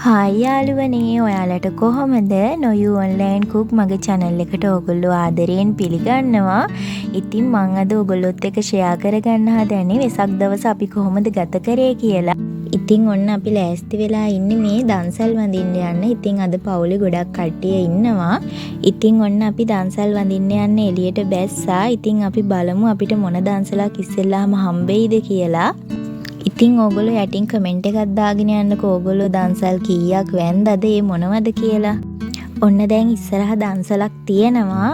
Hi යාළුවනේ ඔයාලට කොහොමද? නොයු ඔන්ලයින් කුක් මගේ channel එකට ඔයගොල්ලෝ ආදරයෙන් පිළිගන්නවා. ඉතින් මම අද ඔයගොල්ලොත් එක්ක ෂෙයා කරගන්න හදන්නේ වෙසක් දවස අපි කොහොමද ගත කරේ කියලා. ඉතින් ඔන්න අපි ලෑස්ති වෙලා ඉන්නේ මේ දන්සල් වඳින්න යන්න. ඉතින් අද පවුලේ ගොඩක් කට්ටිය ඉන්නවා. ඉතින් ඔන්න අපි දන්සල් වඳින්න යන්න එළියට බැස්සා. ඉතින් අපි බලමු අපිට මොන දන්සලක් ඉස්සෙල්ලාම හම්බෙයිද කියලා. ඉතින් ඕගොල්ලෝ යටින් කමෙන්ට් එකක් දාගෙන යන්නකෝ ඕගොල්ලෝ දන්සල් කීයක් වැන්දද ඒ මොනවද කියලා. ඔන්න දැන් ඉස්සරහ දන්සලක් තියෙනවා.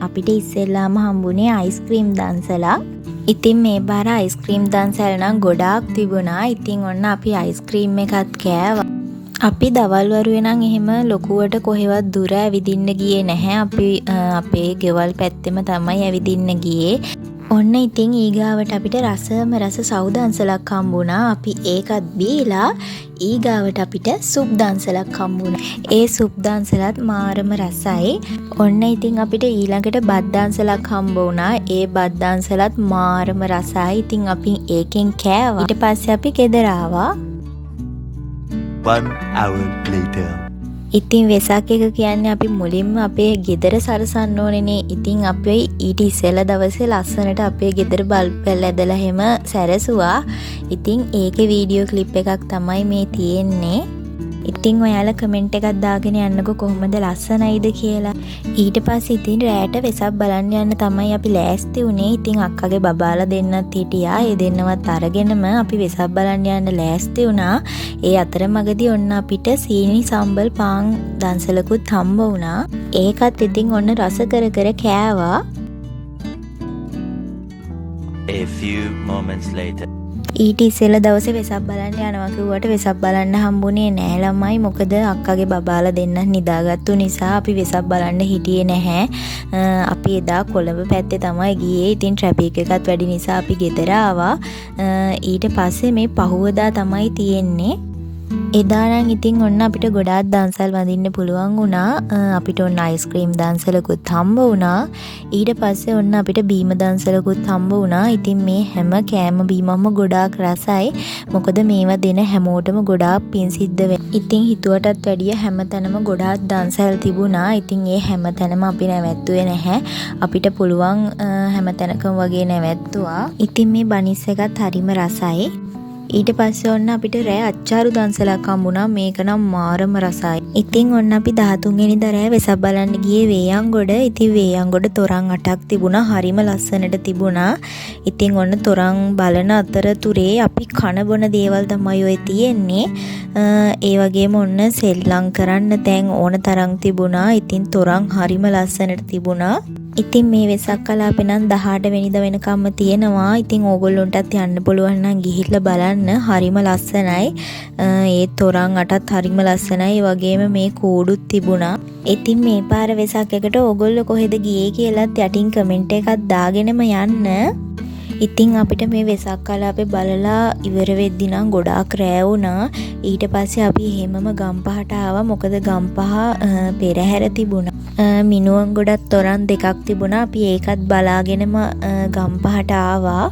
අපිට ඉස්සෙල්ලාම හම්බුනේ අයිස්ක්‍රීම් දන්සලක්. ඉතින් මේ පාර අයිස්ක්‍රීම් දන්සල් නම් ගොඩාක් තිබුණා. ඉතින් ඔන්න අපි අයිස්ක්‍රීම් එකත් කෑවා. අපි දවල් වරුවේ නම් එහෙම ලොකුවට කොහෙවත් දුර ඇවිදින්න ගියේ නැහැ. අපි අපේ ගෙවල් පැත්තෙම තමයි ඇවිදින්න ගියේ. ඔන්න ඉතින් ඊගාවට අපිට රසම රස සවුදන්සලක් හම්බුණා. අපි ඒකත් බීලා ඊගාවට අපිට සුප් දන්සලක් හම්බුණා. ඒ සුප් දන්සලත් මාරම රසයි. ඔන්න ඉතින් අපිට ඊළඟට බත් දන්සලක් හම්බ වුණා. ඒ බත් දන්සලත් මාරම රසයි. ඉතින් අපි ඒකෙන් කෑවා. ඊට පස්සේ අපි ගෙදර ආවා. 1 hour later. ඉතින් වෙසක් එක කියන්නේ අපි මුලින්ම අපේ ගෙදර සරසන්න ඕනේනේ. ඉතින් අපි ඊට ඉස්සෙල්ලා දවසේ ලස්සනට අපේ ගෙදර බල්බ් ඇදලා හැම සැරසුවා. ඉතින් ඒකේ වීඩියෝ ක්ලිප් එකක් තමයි මේ තියෙන්නේ. ඉතින් ඔයාලා කමෙන්ට් එකක් දාගෙන යන්නකෝ කොහොමද ලස්සනයිද කියලා. ඊට පස්සේ ඉතින් රැයට වෙසක් බලන්න යන්න තමයි අපි ලෑස්ති වුණේ. ඉතින් අක්කගේ බබාලා දෙන්නත් හිටියා. ඒ දෙන්නවත් අරගෙනම අපි වෙසක් බලන්න යන්න ලෑස්ති වුණා. ඒ අතරමඟදී ඔන්න අපිට සීනි සම්බල් පාන් දන්සලකුත් හම්බ වුණා. ඒකත් ඉතින් ඔන්න රස කර කර කෑවා. A few moments later. ඊට ඉස්සෙල්ලා දවසේ වෙසක් බලන්න යනවා කිව්වට වෙසක් බලන්න හම්බුනේ නෑ ළමයි. මොකද අක්කගේ බබාලා දෙන්නත් නිදාගත්තු නිසා අපි වෙසක් බලන්න හිටියේ නැහැ. අපි එදා කොළඹ පැත්තේ තමයි ගියේ. ඉතින් ට්‍රැෆික් එකත් වැඩි නිසා අපි ගෙදර ආවා. ඊට පස්සේ මේ පහුවදා තමයි තියෙන්නේ. එදා නම් ඉතින් ඔන්න අපිට ගොඩාක් දන්සල් වඳින්න පුළුවන් වුණා. අපිට ඔන්න අයිස්ක්‍රීම් දන්සලකුත් හම්බ වුණා. ඊට පස්සේ ඔන්න අපිට බීම දන්සලකුත් හම්බ වුණා. ඉතින් මේ හැම කෑම බීමම ගොඩාක් රසයි. මොකද මේවා දෙන හැමෝටම ගොඩාක් පින් සිද්ධ වෙනවා. ඉතින් හිතුවටත් වැඩිය හැමතැනම ගොඩාක් දන්සල් තිබුණා. ඉතින් ඒ හැමතැනම අපි නැවැත්තුවේ නැහැ. අපිට පුළුවන් හැමතැනකම වගේ නැවැත්තුවා. ඉතින් මේ බනිස් එකත් හරිම රසයි. ඊට පස්සේ ඔන්න අපිට රෑ අච්චාරු දන්සලක් හම්බුණා. මේක නම් මාරම රසයි. ඉතින් ඔන්න අපි 13 වෙනිදා රෑ වෙසක් බලන්න ගියේ වේයන්ගොඩ. ඉතින් වේයන්ගොඩ තොරන් 8ක් තිබුණා. හරිම ලස්සනට තිබුණා. ඉතින් ඔන්න තොරන් බලන අතරතුරේ අපි කන බොන දේවල් තමයි ඔය තියෙන්නේ. ඒ වගේම ඔන්න සෙල්ලම් කරන්න තැන් ඕන තරම් තිබුණා. ඉතින් තොරන් හරිම ලස්සනට තිබුණා. ඉතින් මේ වෙසක් කලාපේ නම් 18 වෙනිදා වෙනකම්ම තියෙනවා. ඉතින් ඕගොල්ලොන්ටත් යන්න පුළුවන් නම් ගිහිල්ලා බලන්න. හරිම ලස්සනයි. ඒ තොරන් අටත් හරිම ලස්සනයි. ඒ වගේම මේ කූඩුත් තිබුණා. ඉතින් මේ පාර වෙසක් එකට ඕගොල්ලෝ කොහෙද ගියේ කියලාත් යටින් කමෙන්ට් එකක් දාගෙනම යන්න. ඉතින් අපිට මේ වෙසක් කලාපේ බලලා ඉවර වෙද්දි නම් ගොඩාක් රෑ වුණා. ඊට පස්සේ අපි එහෙමම ගම්පහට ආවා. මොකද ගම්පහ පෙරහැර තිබුණා. මිනුවන් ගොඩක් තොරන් දෙකක් තිබුණා. අපි ඒකත් බලාගෙනම ගම්පහට ආවා.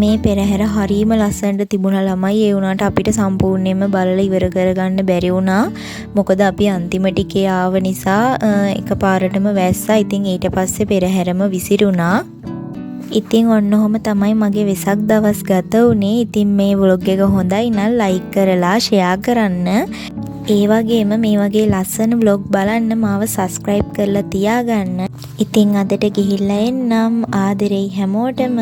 මේ පෙරහැර හරීම ලස්සනට තිබුණා ළමයි. ඒ වුණාට අපිට සම්පූර්ණයෙන්ම බලලා ඉවර කරගන්න බැරි වුණා. මොකද අපි අන්තිම ටිකේ ආව නිසා එකපාරටම වැස්සා. ඉතින් ඊට පස්සේ පෙරහැරම විසිරුණා. ඉතින් ඔන්න ඔහොම තමයි මගේ වෙසක් දවස් ගත වුණේ. ඉතින් මේ vlog එක හොඳයි නම් like කරලා share කරන්න. ඒ වගේම මේ වගේ ලස්සන vlog බලන්න මාව subscribe කරලා තියාගන්න. ඉතින් අදට ගිහිල්ලා එන්නම්. ආදරෙයි හැමෝටම.